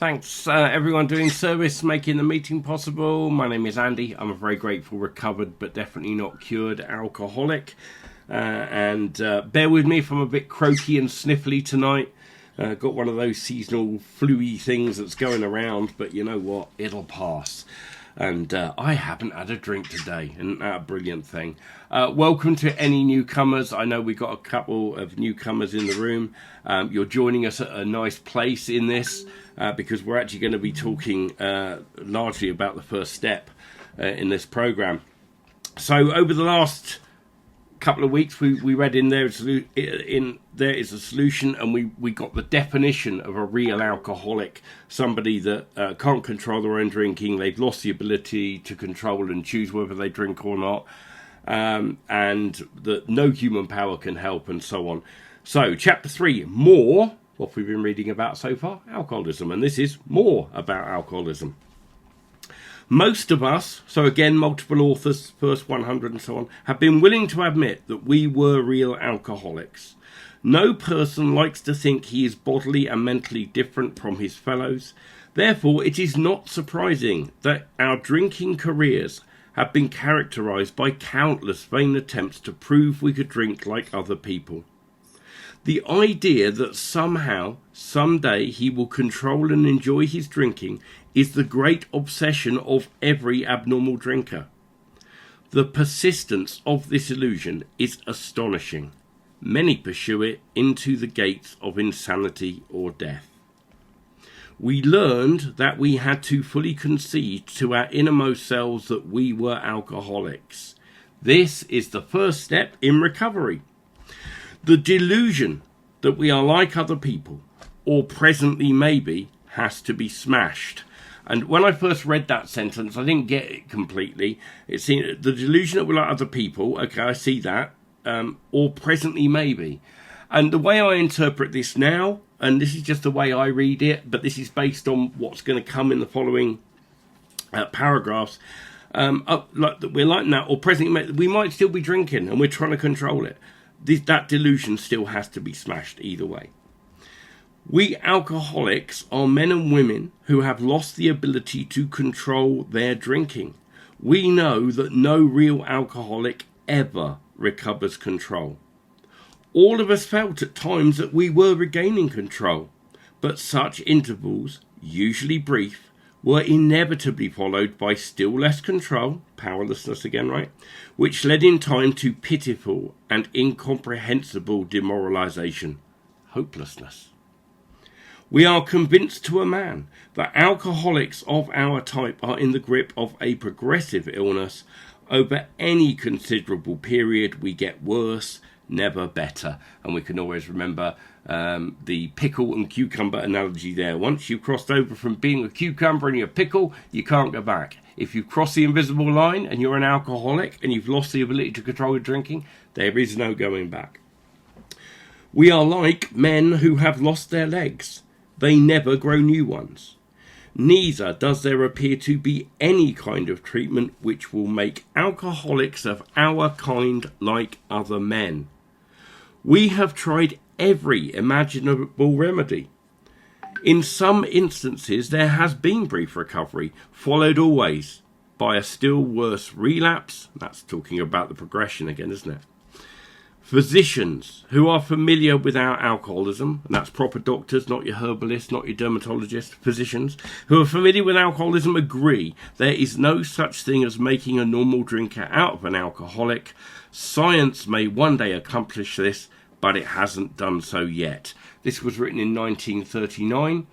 Thanks everyone doing service, making the meeting possible. My name is Andy. I'm a very grateful, recovered, but definitely not cured alcoholic. And bear with me if I'm a bit croaky and sniffly tonight. Got one of those seasonal flu-y things that's going around, but you know what? It'll pass. And I haven't had a drink today. Isn't that a brilliant thing? Welcome to any newcomers. I know we've got a couple of newcomers in the room. You're joining us at a nice place in this because we're actually going to be talking largely about the first step in this program. So over the last couple of weeks, we read in there is a solution, and we got the definition of a real alcoholic, somebody that can't control their own drinking. They've lost the ability to control and choose whether they drink or not, and that no human power can help, and so on. So chapter 3, more what we've been reading about so far, alcoholism, and this is more about alcoholism. Most of us, so again, multiple authors, first 100 and so on, have been willing to admit that we were real alcoholics. No person likes to think he is bodily and mentally different from his fellows. Therefore, it is not surprising that our drinking careers have been characterized by countless vain attempts to prove we could drink like other people. The idea that somehow, someday, he will control and enjoy his drinking is the great obsession of every abnormal drinker. The persistence of this illusion is astonishing. Many pursue it into the gates of insanity or death. We learned that we had to fully concede to our innermost selves that we were alcoholics. This is the first step in recovery. The delusion that we are like other people, or presently maybe, has to be smashed. And when I first read that sentence, I didn't get it completely. It seemed the delusion that we're like other people, okay, I see that, or presently maybe. And the way I interpret this now, and this is just the way I read it, but this is based on what's going to come in the following paragraphs, like that we're like that, or presently we might still be drinking and we're trying to control it. That delusion still has to be smashed either way. We alcoholics are men and women who have lost the ability to control their drinking. We know that no real alcoholic ever recovers control. All of us felt at times that we were regaining control, but such intervals, usually brief, were inevitably followed by still less control, powerlessness again, right? Which led in time to pitiful and incomprehensible demoralization, hopelessness. We are convinced to a man that alcoholics of our type are in the grip of a progressive illness. Over any considerable period, we get worse, never better. And we can always remember the pickle and cucumber analogy there. Once you've crossed over from being a cucumber and you're a pickle, you can't go back. If you've crossed the invisible line and you're an alcoholic and you've lost the ability to control your drinking, there is no going back. We are like men who have lost their legs. They never grow new ones. Neither does there appear to be any kind of treatment which will make alcoholics of our kind like other men. We have tried every imaginable remedy. In some instances, there has been brief recovery, followed always by a still worse relapse. That's talking about the progression again, isn't it? Physicians who are familiar with our alcoholism, and that's proper doctors, not your herbalists, not your dermatologists, physicians who are familiar with alcoholism agree there is no such thing as making a normal drinker out of an alcoholic. Science may one day accomplish this, but it hasn't done so yet. This was written in 1939.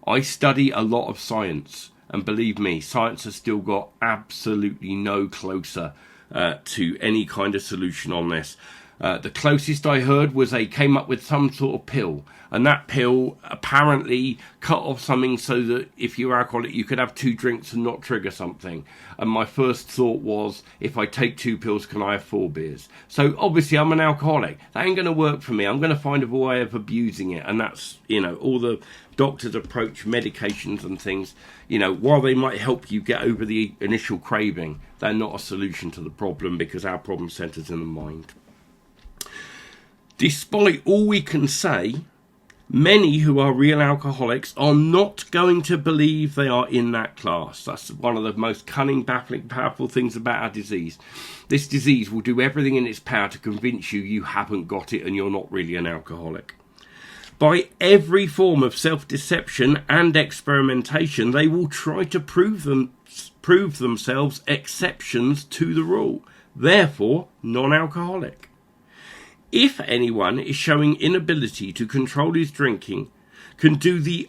I study a lot of science, and believe me, science has still got absolutely no closer to any kind of solution on this. The closest I heard was they came up with some sort of pill, and that pill apparently cut off something so that if you're alcoholic you could have 2 drinks and not trigger something. And my first thought was, if I take 2 pills, can I have 4 beers? So obviously I'm an alcoholic. That ain't going to work for me. I'm going to find a way of abusing it. And that's, all the doctors approach medications and things, while they might help you get over the initial craving, they're not a solution to the problem, because our problem centers in the mind. Despite all we can say, Many who are real alcoholics are not going to believe they are in that class. That's one of the most cunning, baffling, powerful things about our disease. This disease will do everything in its power to convince you you haven't got it and you're not really an alcoholic. By every form of self-deception and experimentation, they will try to prove themselves exceptions to the rule, therefore non-alcoholic. If anyone is showing inability to control his drinking, can do the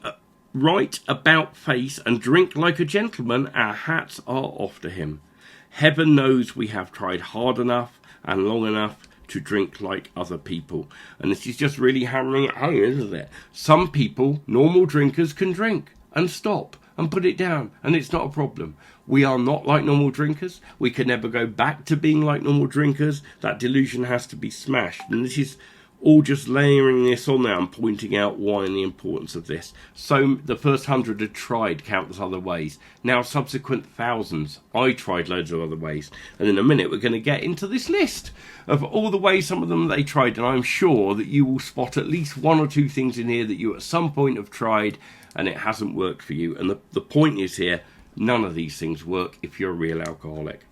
right about face and drink like a gentleman, our hats are off to him. Heaven knows we have tried hard enough and long enough to drink like other people. And this is just really hammering it home, isn't it? Some people, normal drinkers, can drink and stop and put it down, and it's not a problem. We are not like normal drinkers. We can never go back to being like normal drinkers. That delusion has to be smashed. And this is all just layering this on there and pointing out why and the importance of this. So the first 100 had tried countless other ways. Now subsequent thousands, I tried loads of other ways. And in a minute we're going to get into this list of all the ways, some of them they tried. And I'm sure that you will spot at least one or two things in here that you at some point have tried and it hasn't worked for you. And the point is here, none of these things work if you're a real alcoholic.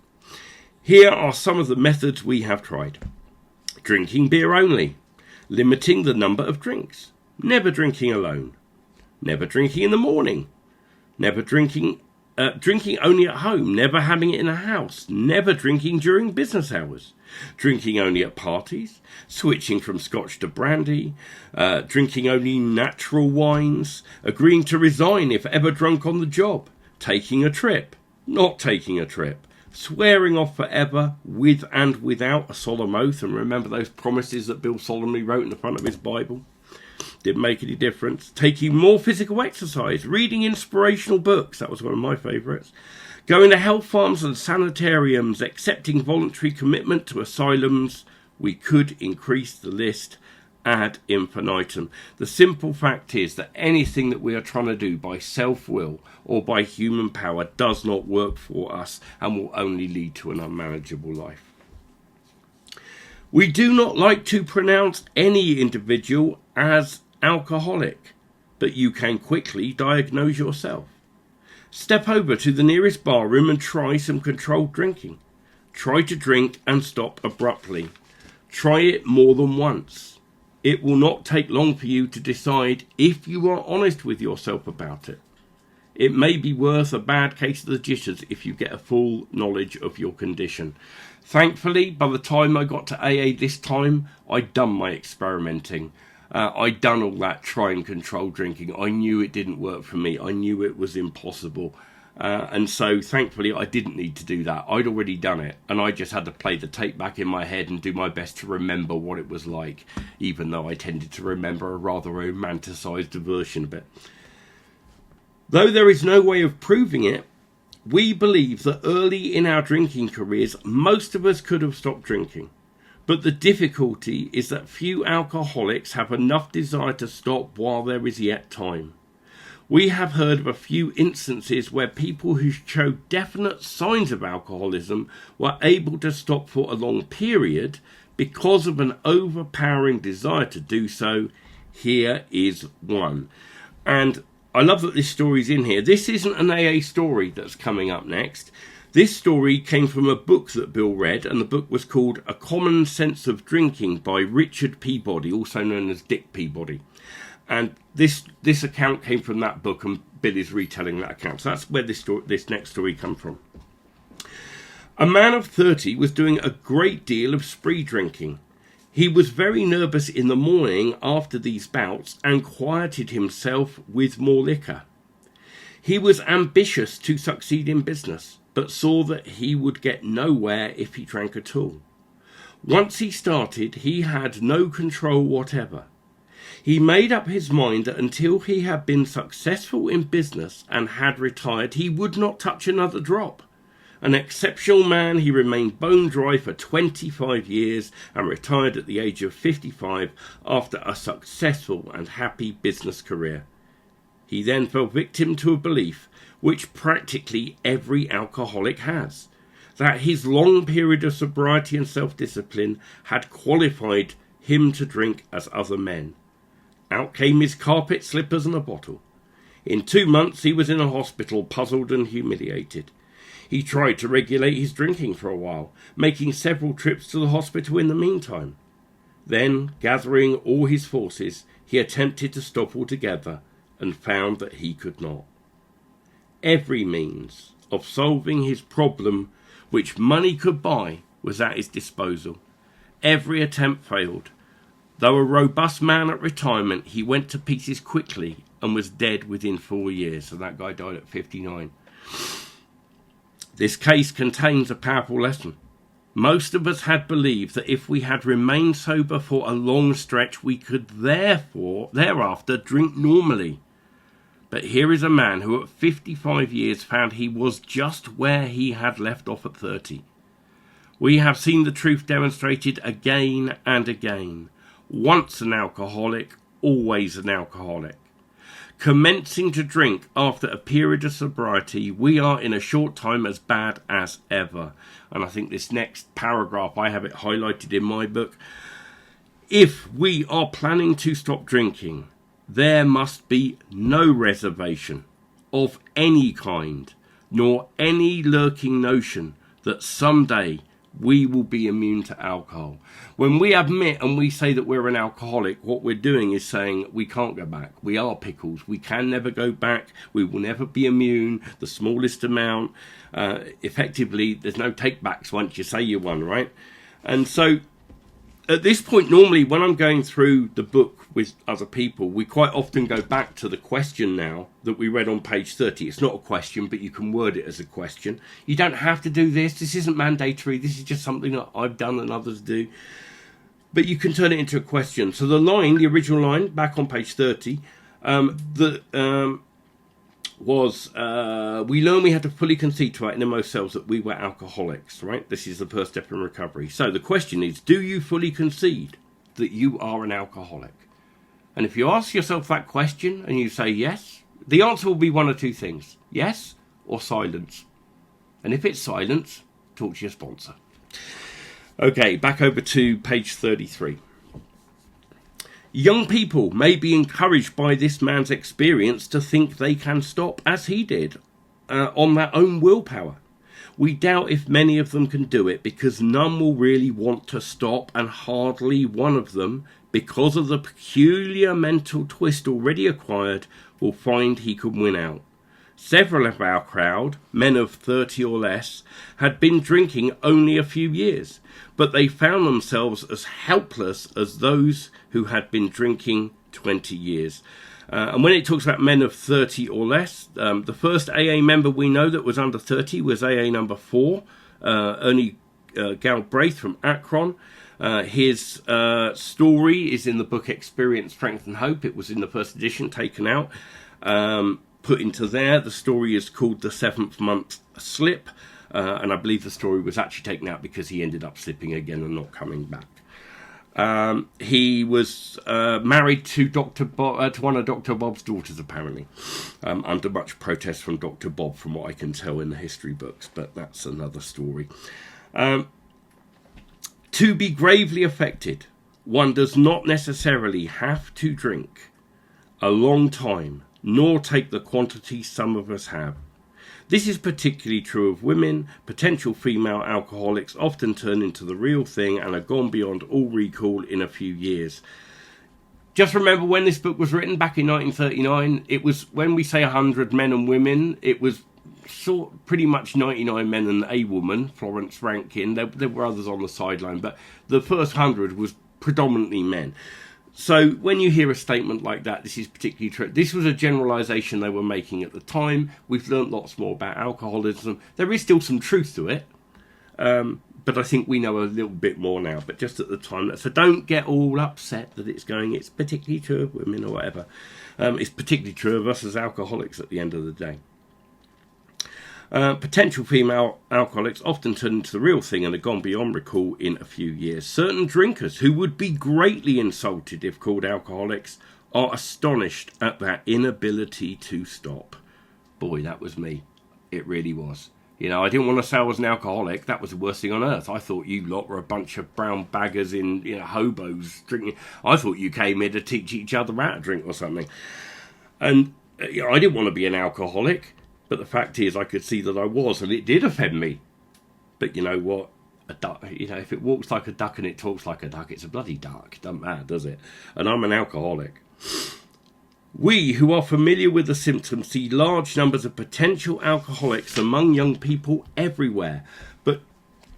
Here are some of the methods we have tried. Drinking beer only. Limiting the number of drinks. Never drinking alone. Never drinking in the morning. Never drinking only at home. Never having it in a house. Never drinking during business hours. Drinking only at parties. Switching from scotch to brandy. Drinking only natural wines. Agreeing to resign if ever drunk on the job. Taking a trip. Not taking a trip. Swearing off forever, with and without a solemn oath. And remember those promises that Bill solemnly wrote in the front of his Bible? Didn't make any difference. Taking more physical exercise. Reading inspirational books. That was one of my favourites. Going to health farms and sanitariums. Accepting voluntary commitment to asylums. We could increase the list ad infinitum. The simple fact is that anything that we are trying to do by self-will or by human power does not work for us and will only lead to an unmanageable life. We do not like to pronounce any individual as alcoholic, but you can quickly diagnose yourself. Step over to the nearest bar room and try some controlled drinking. Try to drink and stop abruptly. Try it more than once. It will not take long for you to decide if you are honest with yourself about it. It may be worth a bad case of the jitters if you get a full knowledge of your condition. Thankfully, by the time I got to AA this time, I'd done my experimenting. I'd done all that try and control drinking. I knew it didn't work for me. I knew it was impossible. And so thankfully I didn't need to do that. I'd already done it, and I just had to play the tape back in my head and do my best to remember what it was like, even though I tended to remember a rather romanticised version of it. Though there is no way of proving it, we believe that early in our drinking careers most of us could have stopped drinking. But the difficulty is that few alcoholics have enough desire to stop while there is yet time. We have heard of a few instances where people who showed definite signs of alcoholism were able to stop for a long period because of an overpowering desire to do so. Here is one. And I love that this story's in here. This isn't an AA story that's coming up next. This story came from a book that Bill read, and the book was called A Common Sense of Drinking by Richard Peabody, also known as Dick Peabody. And this account came from that book, and Bill is retelling that account. So that's where this next story comes from. A man of 30 was doing a great deal of spree drinking. He was very nervous in the morning after these bouts and quieted himself with more liquor. He was ambitious to succeed in business, but saw that he would get nowhere if he drank at all. Once he started, he had no control whatever. He made up his mind that until he had been successful in business and had retired, he would not touch another drop. An exceptional man, he remained bone dry for 25 years and retired at the age of 55 after a successful and happy business career. He then fell victim to a belief, which practically every alcoholic has, that his long period of sobriety and self-discipline had qualified him to drink as other men. Out came his carpet, slippers and a bottle. In 2 months he was in a hospital, puzzled and humiliated. He tried to regulate his drinking for a while, making several trips to the hospital in the meantime. Then, gathering all his forces, he attempted to stop altogether and found that he could not. Every means of solving his problem which money could buy was at his disposal. Every attempt failed. Though a robust man at retirement, he went to pieces quickly and was dead within 4 years. So that guy died at 59. This case contains a powerful lesson. Most of us had believed that if we had remained sober for a long stretch, we could thereafter drink normally. But here is a man who at 55 years found he was just where he had left off at 30. We have seen the truth demonstrated again and again. Once an alcoholic, always an alcoholic. Commencing to drink after a period of sobriety, we are in a short time as bad as ever. And I think this next paragraph, I have it highlighted in my book. If we are planning to stop drinking, there must be no reservation of any kind, nor any lurking notion that someday we will be immune to alcohol. When we admit and we say that we're an alcoholic, what we're doing is saying we can't go back. We are pickles. We can never go back. We will never be immune. The smallest amount. Effectively, there's no take-backs once you say you won, right? And so at this point, normally when I'm going through the book with other people, we quite often go back to the question now that we read on page 30. It's not a question, but you can word it as a question. You don't have to do this. This isn't mandatory. This is just something that I've done and others do. But you can turn it into a question. So the original line, back on page 30, we learned we had to fully concede to our innermost selves that we were alcoholics, right? This is the first step in recovery. So the question is, do you fully concede that you are an alcoholic? And if you ask yourself that question and you say yes, the answer will be one or two things. Yes or silence. And if it's silence, talk to your sponsor. Okay, back over to page 33. Young people may be encouraged by this man's experience to think they can stop, as he did, on their own willpower. We doubt if many of them can do it because none will really want to stop, and hardly one of them, because of the peculiar mental twist already acquired, will find he can win out. Several of our crowd, men of 30 or less, had been drinking only a few years, but they found themselves as helpless as those who had been drinking 20 years. And when it talks about men of 30 or less, the first AA member we know that was under 30 was AA number 4, Ernie Galbraith from Akron. His story is in the book Experience, Strength and Hope. It was in the first edition, taken out, put into there. The story is called The Seventh Month Slip, and I believe the story was actually taken out because he ended up slipping again and not coming back. He was married to one of Dr. Bob's daughters, apparently, under much protest from Dr. Bob, from what I can tell in the history books, but that's another story. To be gravely affected, one does not necessarily have to drink a long time, nor take the quantity some of us have. This is particularly true of women. Potential female alcoholics often turn into the real thing and are gone beyond all recall in a few years. Just remember, when this book was written back in 1939, it was, when we say 100 men and women, it was pretty much 99 men and a woman, Florence Rankin. There were others on the sideline, but the first 100 was predominantly men. So when you hear a statement like that, this is particularly true. This was a generalization they were making at the time. We've learnt lots more about alcoholism. There is still some truth to it, but I think we know a little bit more now. But just at the time, so don't get all upset that it's particularly true of women or whatever. It's particularly true of us as alcoholics at the end of the day. Potential female alcoholics often turn into the real thing and are gone beyond recall in a few years. Certain drinkers, who would be greatly insulted if called alcoholics, are astonished at their inability to stop. Boy, that was me. It really was. You know, I didn't want to say I was an alcoholic. That was the worst thing on earth. I thought you lot were a bunch of brown baggers in, you know, hobos drinking. I thought you came here to teach each other how to drink or something. And you know, I didn't want to be an alcoholic. But the fact is, I could see that I was, and it did offend me. But you know what? A duck, you know, if it walks like a duck and it talks like a duck, it's a bloody duck. It doesn't matter, does it? And I'm an alcoholic. We who are familiar with the symptoms see large numbers of potential alcoholics among young people everywhere, but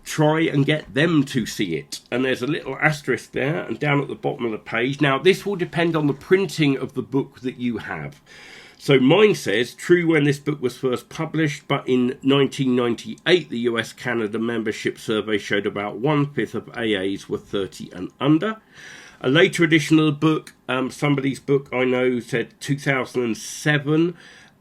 try and get them to see it. And there's a little asterisk there and down at the bottom of the page. Now, this will depend on the printing of the book that you have. So mine says, true when this book was first published, but in 1998, the US-Canada membership survey showed about 1/5 of AAs were 30 and under. A later edition of the book, somebody's book I know said 2007,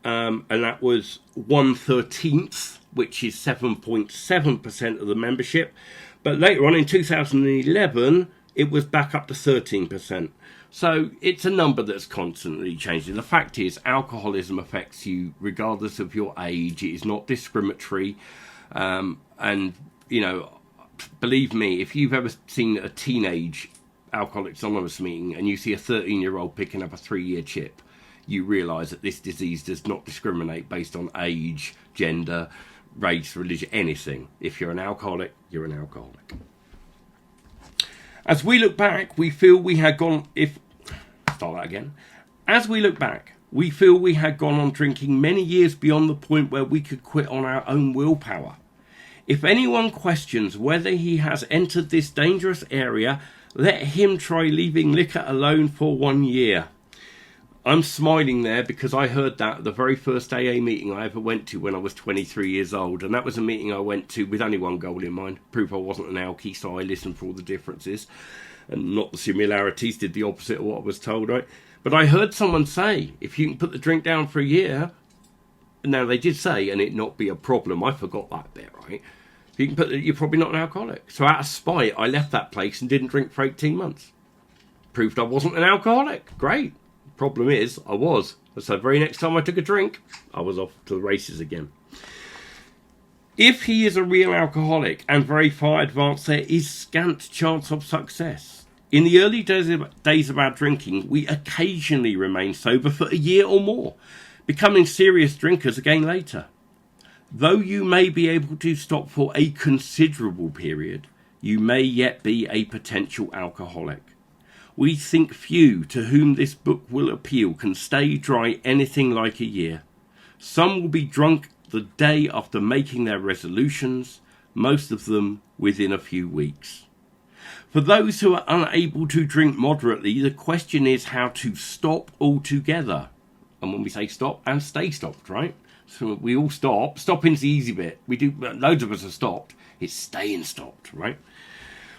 and that was 1/13, which is 7.7% of the membership. But later on in 2011, it was back up to 13%. So it's a number that's constantly changing. The fact is, alcoholism affects you regardless of your age. It is not discriminatory. And, you know, believe me, if you've ever seen a teenage Alcoholics Anonymous meeting and you see a 13-year-old picking up a 3-year chip, you realise that this disease does not discriminate based on age, gender, race, religion, anything. If you're an alcoholic, you're an alcoholic. As we look back, we feel we had gone... As we look back, we feel we had gone on drinking many years beyond the point where we could quit on our own willpower. If anyone questions whether he has entered this dangerous area, let him try leaving liquor alone for 1 year. I'm smiling there because I heard that at the very first AA meeting I ever went to when I was 23 years old. And that was a meeting I went to with only one goal in mind, prove I wasn't an alkie, so I listened for all the differences and not the similarities, did the opposite of what I was told, right? But I heard someone say, if you can put the drink down for a year, now they did say, and it not be a problem, I forgot that bit, right? If you can put, you're probably not an alcoholic. So out of spite, I left that place and didn't drink for 18 months. Proved I wasn't an alcoholic. Great. Problem is, I was. So the very next time I took a drink, I was off to the races again. If he is a real alcoholic and very far advanced, there is scant chance of success. In the early days of our drinking, we occasionally remain sober for a year or more, becoming serious drinkers again later. Though you may be able to stop for a considerable period, you may yet be a potential alcoholic. We think few to whom this book will appeal can stay dry anything like a year. Some will be drunk the day after making their resolutions, most of them within a few weeks. For those who are unable to drink moderately, the question is how to stop altogether. And when we say stop, and stay stopped, right? So we all stop. Stopping's the easy bit. We do, loads of us have stopped. It's staying stopped, right?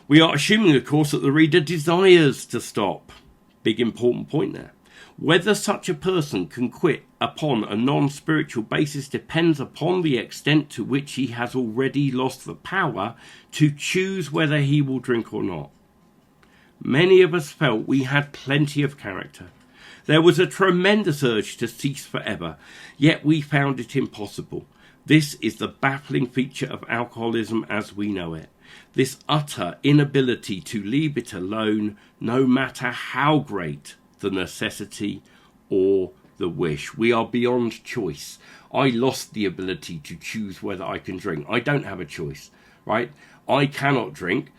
We are assuming, of course, that the reader desires to stop. Big important point there. Whether such a person can quit upon a non-spiritual basis depends upon the extent to which he has already lost the power to choose whether he will drink or not. Many of us felt we had plenty of character. There was a tremendous urge to cease forever, yet we found it impossible. This is the baffling feature of alcoholism as we know it. This utter inability to leave it alone, no matter how great the necessity or the wish. We are beyond choice. I lost the ability to choose whether I can drink. I don't have a choice, right? I cannot drink.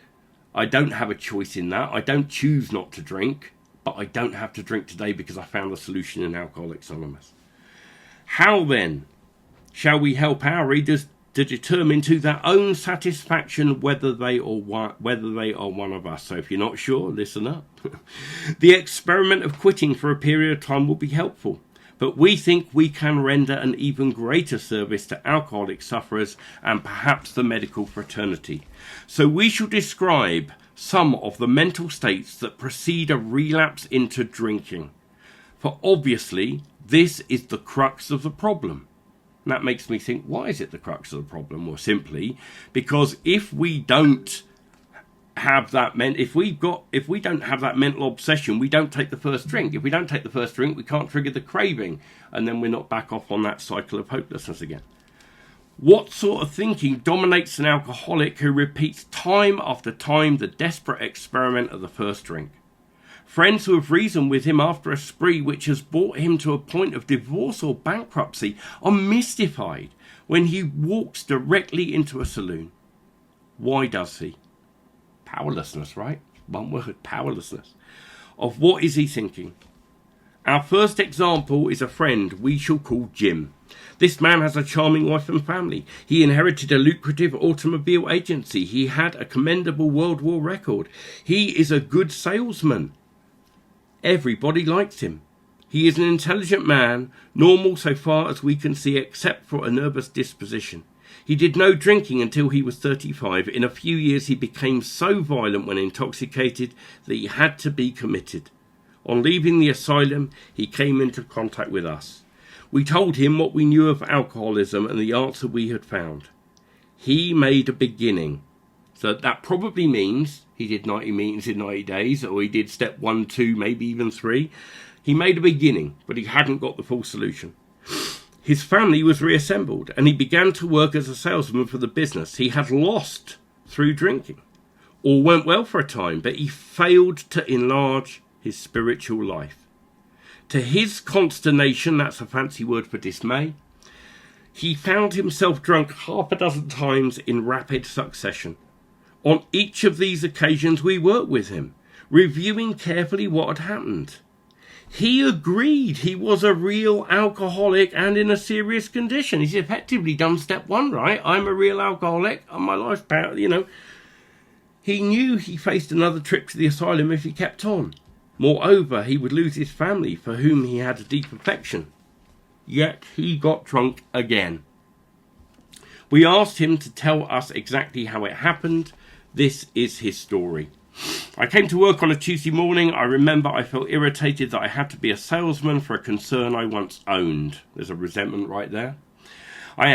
I don't have a choice in that. I don't choose not to drink, but I don't have to drink today because I found the solution in Alcoholics Anonymous. How then shall we help our readers to determine to their own satisfaction whether they are one of us? So if you're not sure, listen up. The experiment of quitting for a period of time will be helpful, but we think we can render an even greater service to alcoholic sufferers and perhaps the medical fraternity. So we shall describe some of the mental states that precede a relapse into drinking. For obviously, this is the crux of the problem. And that makes me think, why is it the crux of the problem? Well, simply because if we don't have that if we don't have that mental obsession, we don't take the first drink. If we don't take the first drink, we can't trigger the craving, and then we're not back off on that cycle of hopelessness again. What sort of thinking dominates an alcoholic who repeats time after time the desperate experiment of the first drink? Friends who have reasoned with him after a spree which has brought him to a point of divorce or bankruptcy are mystified when he walks directly into a saloon. Why does he? Powerlessness, right? One word, powerlessness. Of what is he thinking? Our first example is a friend we shall call Jim. This man has a charming wife and family. He inherited a lucrative automobile agency. He had a commendable World War record. He is a good salesman. Everybody likes him. He is an intelligent man, normal so far as we can see except for a nervous disposition. He did no drinking until he was 35. In a few years he became so violent when intoxicated that he had to be committed. On leaving the asylum, he came into contact with us. We told him what we knew of alcoholism and the answer we had found. He made a beginning. So that probably means he did 90 meetings in 90 days, or he did step 1, 2, maybe even 3. He made a beginning, but he hadn't got the full solution. His family was reassembled, and he began to work as a salesman for the business he had lost through drinking. All went well for a time, but he failed to enlarge his spiritual life. To his consternation, that's a fancy word for dismay, he found himself drunk 6 times in rapid succession. On each of these occasions we worked with him, reviewing carefully what had happened. He agreed he was a real alcoholic and in a serious condition. He's effectively done step 1, right? I'm a real alcoholic and my life's power, He knew he faced another trip to the asylum if he kept on. Moreover, he would lose his family for whom he had a deep affection. Yet he got drunk again. We asked him to tell us exactly how it happened. This is his story. I came to work on a Tuesday morning. I remember I felt irritated that I had to be a salesman for a concern I once owned. There's a resentment right there. I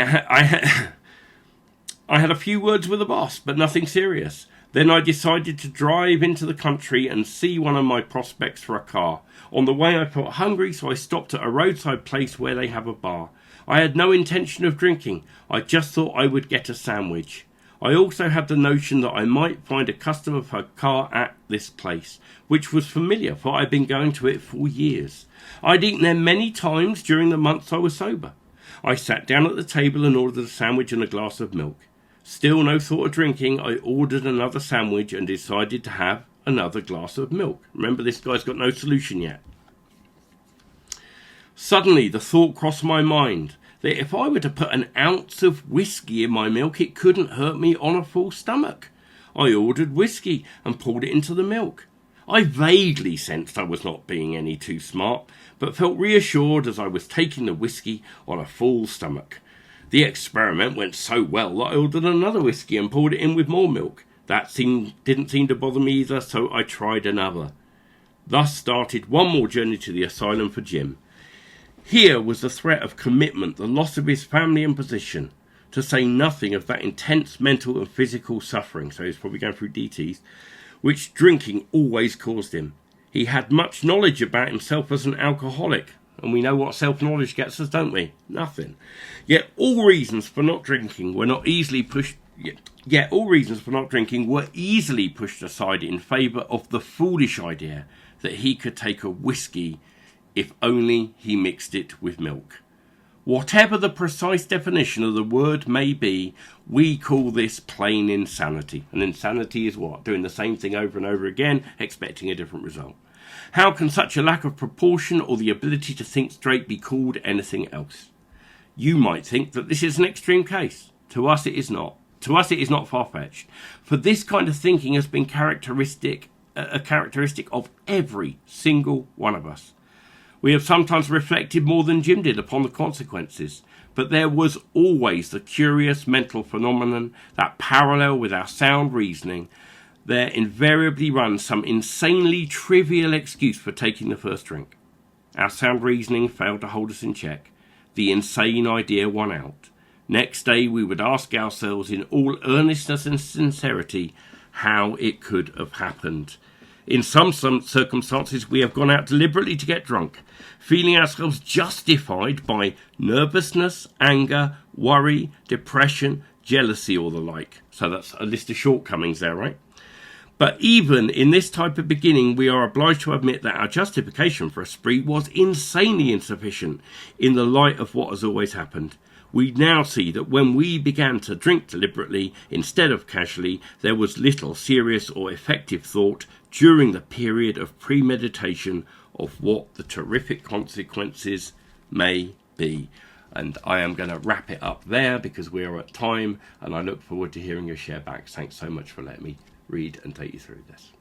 had a few words with the boss, but nothing serious. Then I decided to drive into the country and see one of my prospects for a car. On the way I felt hungry, so I stopped at a roadside place where they have a bar. I had no intention of drinking. I just thought I would get a sandwich. I also had the notion that I might find a customer for a car at this place, which was familiar, for I'd been going to it for years. I'd eaten there many times during the months I was sober. I sat down at the table and ordered a sandwich and a glass of milk. Still no thought of drinking, I ordered another sandwich and decided to have another glass of milk. Remember, this guy's got no solution yet. Suddenly, the thought crossed my mind that if I were to put an ounce of whiskey in my milk, it couldn't hurt me on a full stomach. I ordered whiskey and poured it into the milk. I vaguely sensed I was not being any too smart, but felt reassured as I was taking the whiskey on a full stomach. The experiment went so well that I ordered another whiskey and poured it in with more milk. That didn't seem to bother me either, so I tried another. Thus started one more journey to the asylum for Jim. Here was the threat of commitment, the loss of his family and position, to say nothing of that intense mental and physical suffering, so he's probably going through DTs, which drinking always caused him. He had much knowledge about himself as an alcoholic, and we know what self-knowledge gets us, don't we? Nothing. Yet all reasons for not drinking were easily pushed aside in favour of the foolish idea that he could take a whiskey if only he mixed it with milk. Whatever the precise definition of the word may be, we call this plain insanity. And insanity is what? Doing the same thing over and over again, expecting a different result. How can such a lack of proportion or the ability to think straight be called anything else? You might think that this is an extreme case. To us it is not. To us it is not far-fetched. For this kind of thinking has been a characteristic of every single one of us. We have sometimes reflected more than Jim did upon the consequences, but there was always the curious mental phenomenon that parallel with our sound reasoning, there invariably runs some insanely trivial excuse for taking the first drink. Our sound reasoning failed to hold us in check. The insane idea won out. Next day we would ask ourselves in all earnestness and sincerity how it could have happened. In some circumstances we have gone out deliberately to get drunk, feeling ourselves justified by nervousness, anger, worry, depression, jealousy, or the like. So that's a list of shortcomings there, right? But even in this type of beginning, we are obliged to admit that our justification for a spree was insanely insufficient in the light of what has always happened. We now see that when we began to drink deliberately instead of casually, there was little serious or effective thought during the period of premeditation of what the terrific consequences may be. And I am going to wrap it up there because we are at time, and I look forward to hearing your share back. Thanks so much for letting me read and take you through this.